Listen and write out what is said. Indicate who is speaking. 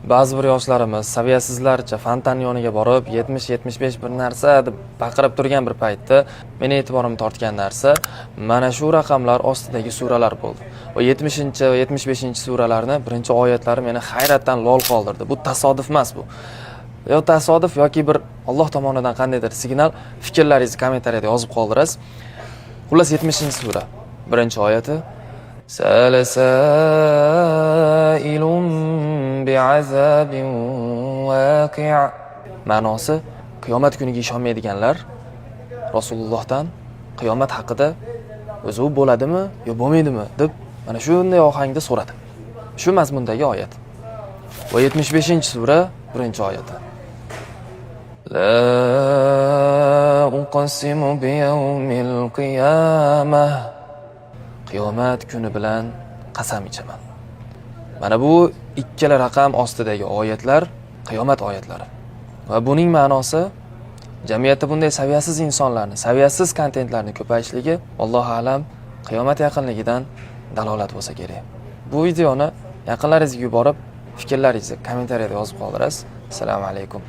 Speaker 1: Ba'zi bir yoshlarimiz saviyasizlarcha fontan yoniga borib 70-75 bir narsa deb baqirib turgan bir paytda meni e'tiborimni tortgan narsa mana shu raqamlar ostidagi suralar bo'ldi. Va 70 va 75 suralarning birinchi oyatlari meni hayratdan lol qoldirdi. Bu tasodif emas bu. Yo tasodif yoki bir Alloh tomonidan qandaydir signal, fikrlaringizni kommentariyada yozib qoldirasiz. Xullas 70-sura, birinchi oyati Salasailun bi'azabin waqi'. Ma'nosi qiyomat kuniga ishonmaydiganlar Rasulullohdan qiyomat haqida o'zi u bo'ladimi yo bo'lmaydimi deb mana shunday ohangda so'radi. Shu mazmundagi oyat. Va 75-sura, birinchi oyati. La uqsimu biyawmil qiyamah. Qiyomat kuni bilan qasam ichaman. Mana bu ikkala raqam ostidagi oyatlar qiyomat oyatlari. Va buning ma'nosi jamiyatda bunday saviyasiz insonlarni, saviyasiz kontentlarni ko'payishligi Allohu alam qiyomat yaqinligidan dalolat bo'lsa kerak. Bu videoni yaqinlaringizga yuborib, fikrlaringizni kommentariyada yozib qoldirasiz. Assalomu alaykum.